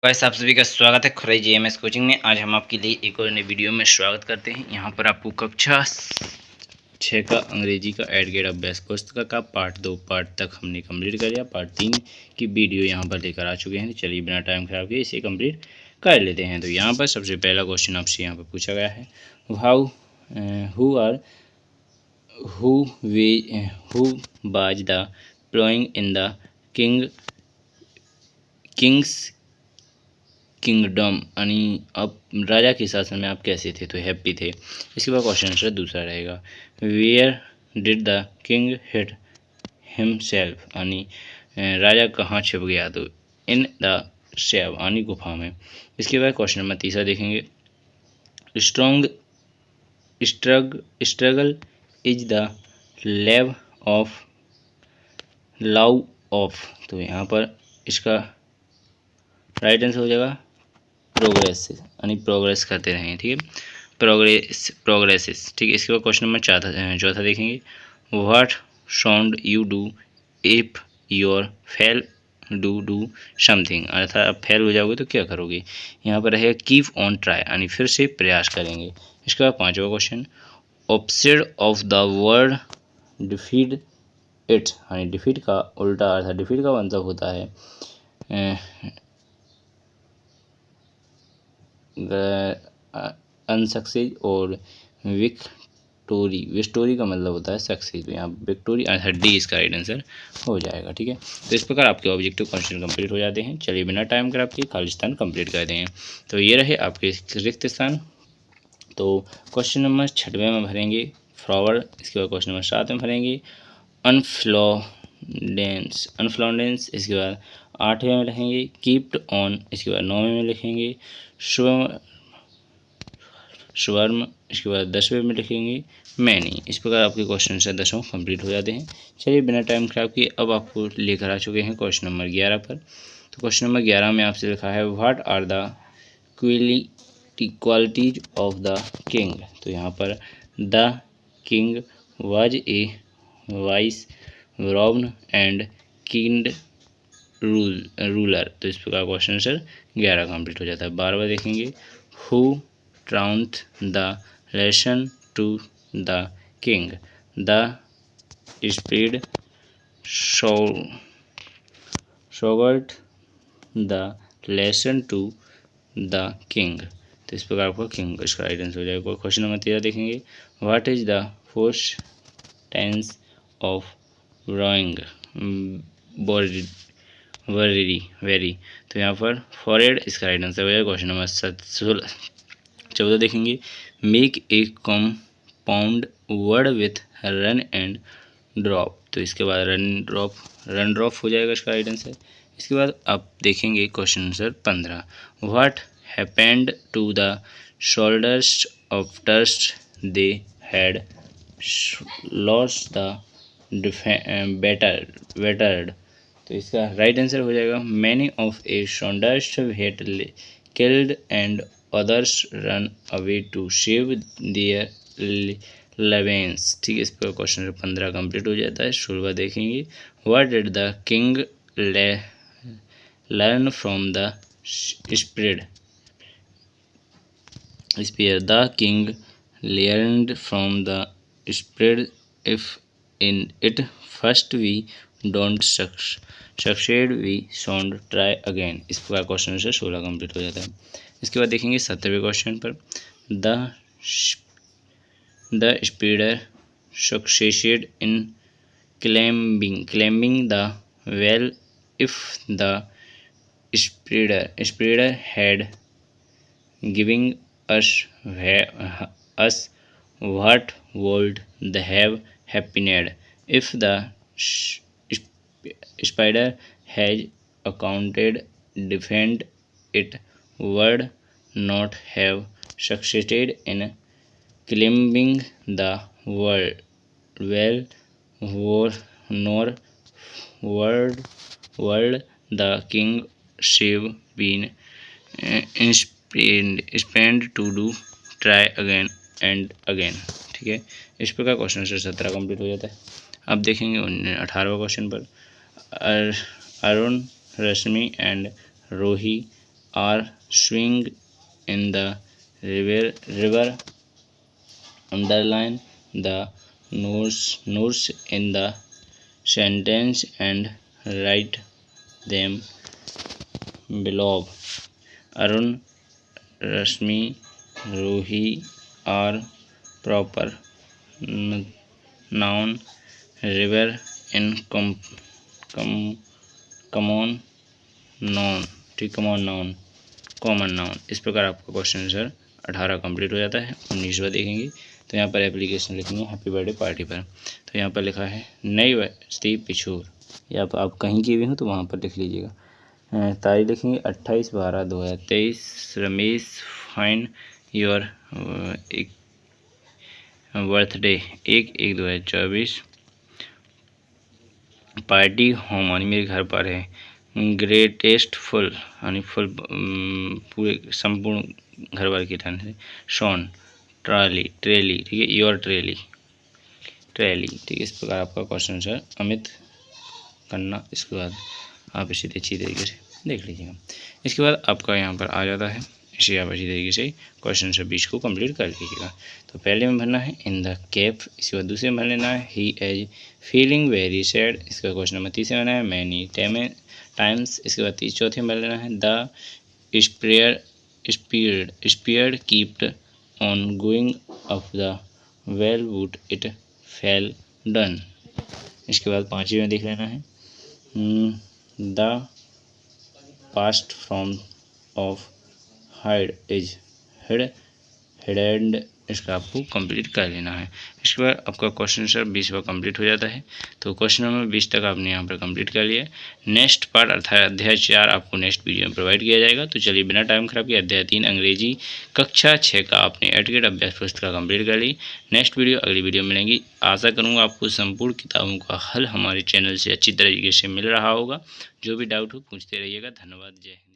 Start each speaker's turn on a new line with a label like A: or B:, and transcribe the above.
A: Guys आप सभी का स्वागत है खुराई जेएमएस कोचिंग में। आज हम आपके लिए एक और नई वीडियो में स्वागत करते हैं। यहाँ पर आपको कक्षा 6 का अंग्रेजी का एड गेट अभ्यास पुस्तक का पार्ट 2 पार्ट तक हमने कंप्लीट कर लिया। पार्ट 3 की वीडियो यहाँ पर लेकर आ चुके हैं। चलिए बिना टाइम खराब किए इसे कंप्लीट कर लेते हैं। तो यहाँ पर सबसे पहला क्वेश्चन आपसे यहाँ पर पूछा गया है, who was the ploughing in the Kings kingdom, यानी अब राजा के शासन में आप कैसे थे, तो हैप्पी थे। इसके बाद क्वेश्चन आंसर दूसरा रहेगा, where did the king hid himself, यानी राजा कहाँ छिप गया, तो इन द सेव, यानी गुफा में। इसके बाद क्वेश्चन नंबर तीसरा देखेंगे, स्ट्रॉन्ग स्ट्रगल इज द लेव ऑफ लव ऑफ, तो यहाँ पर इसका राइट आंसर हो जाएगा प्रोग्रेस, यानी प्रोग्रेस करते रहें। ठीक है, प्रोग्रेसेस। ठीक है, इसके बाद क्वेश्चन नंबर चौथा देखेंगे, what sound you do if your fail do something, अर्थात आप फेल हो जाओगे तो क्या करोगे। यहाँ पर रहेगा कीप ऑन ट्राई, यानी फिर से प्रयास करेंगे। इसके बाद पांचवा question, opposite of the word defeat it, यानी डिफीट का उल्टा अर्थात डिफीट का मतलब होता है अनसक्सेस, और विक्टोरी का मतलब होता है सक्सेस। तो यहाँ विक्टोरी अर्थात डी इसका राइट आंसर हो जाएगा। ठीक है, तो इस प्रकार आपके ऑब्जेक्टिव क्वेश्चन कंप्लीट हो जाते हैं। चलिए बिना टाइम कर आपके खाली स्थान कंप्लीट कर दें। तो ये रहे आपके रिक्त स्थान। तो क्वेश्चन नंबर 6 में भरेंगे फ्लावर, इसके बाद क्वेश्चन नंबर 7 में भरेंगे अनफ्लॉडेंस, इसके बाद 8वें में लिखेंगे कीप्ड ऑन, इसके बाद 9वें में लिखेंगे स्वर्ण, इसके बाद 10वें में लिखेंगे मैनी। इस प्रकार आपके क्वेश्चन से 10वां कंप्लीट हो जाते हैं। चलिए बिना टाइम खराब किए अब आपको लेकर आ चुके हैं क्वेश्चन नंबर 11 पर। तो क्वेश्चन नंबर 11 में आपसे लिखा है, what are the qualities of the king, तो यहाँ पर the king was a wise robin and kind ruler, तो इस प्रकार क्वेश्चन आंसर 11 कंप्लीट हो जाता है। 12वां देखेंगे, हु ट्राउंथ the lesson to the king, the spider शोगर्ट the lesson to the king, तो इस प्रकार आपको किंग इसका राइट आंसर हो जाएगा। क्वेश्चन नंबर 13 देखेंगे, what is the first tense of rowing very, तो यहाँ पर फॉरवर्ड इसका राइट आंसर हो जाएगा। क्वेश्चन नंबर 14 देखेंगे, make a compound word with run and drop, तो इसके बाद रन ड्रॉप हो जाएगा इसका राइट आंसर। इसके बाद आप देखेंगे question answer 15, what happened to the soldiers of thirst they had lost the battle, तो इसका राइट आंसर हो जाएगा many of a soldiers had killed and others run away to save their lives. ठीक है, इस पर क्वेश्चन 15 कंप्लीट हो जाता है। 16वां देखेंगे, what did the king learn from the spread, the king learned from the spread, if in it first we don't succeed we should try again। इस प्रकार क्वेश्चन से 16 कंप्लीट हो जाता है। इसके बाद देखेंगे 17वें क्वेश्चन पर, the स्पीडर succeeded in climbing the well, if the spreader had given us what would they have happened, if the spider has accounted defend it would not have succeeded in climbing the well, nor world the king should been spend to do try again and again. ठीक है, इस प्रकार question से 17 complete हो जाता है। अब देखेंगे 18वां क्वेश्चन पर, Arun Rashmi and Rohi are swing in the river. Underline the notes in the sentence and write them below. Arun, Rashmi, Ruhi are proper noun. River in common noun. ठीक, कॉमन नाउन। इस प्रकार आपका क्वेश्चन आंसर 18 कंप्लीट हो जाता है। 19वां देखेंगे तो यहाँ पर एप्लीकेशन लिखेंगे हैप्पी बर्थडे पार्टी पर। तो यहाँ पर लिखा है नई बस्ती पिछोर, या आप कहीं की भी हो तो वहाँ पर लिख लीजिएगा। तारीख लिखेंगे 28/12/2023। Ramesh find your birthday 1/1/2024। Party home यानी मेरे घर पर है। ग्रेटेस्ट फुल यानी फुल पूरे संपूर्ण घर वाले की तरह से। शॉन ट्रेली, ठीक है, योर ट्रेली, ठीक है। इस प्रकार आपका क्वेश्चन आंसर अमित करना। इसके बाद आप इसी अच्छी तरीके से देख लीजिएगा। इसके बाद आपका यहाँ पर आ जाता है, इसे आप अच्छी तरीके से क्वेश्चन आंसर 20 को कंप्लीट कर लीजिएगा। तो पहले में भरना है इन द कैप, इसके बाद दूसरे में भर लेना है he is feeling very sad, इसका क्वेश्चन नंबर 3 में भरना है मैनी टाइम्स, इसके बाद चौथे में भर लेना है the spider kept on going up the wall would it fell down. इसके बाद 5वीं में देख लेना है the past form of hide is hided, इसका आपको कंप्लीट कर लेना है। इसके बाद आपका क्वेश्चन आंसर 20वां कंप्लीट हो जाता है। तो क्वेश्चन नंबर 20 तक आपने यहाँ पर कंप्लीट कर लिया है। नेक्स्ट पार्ट अर्थात अध्याय 4 आपको नेक्स्ट वीडियो में प्रोवाइड किया जाएगा। तो चलिए बिना टाइम खराब किए अध्याय 3 अंग्रेजी कक्षा 6 का आपने एडकेट अभ्यास पुस्तिका कंप्लीट कर ली। नेक्स्ट वीडियो अगली वीडियो मिलेंगी। आशा करूँगा आपको संपूर्ण किताबों का हल हमारे चैनल से अच्छी तरीके से मिल रहा होगा। जो भी डाउट हो पूछते रहिएगा। धन्यवाद, जय हिंद।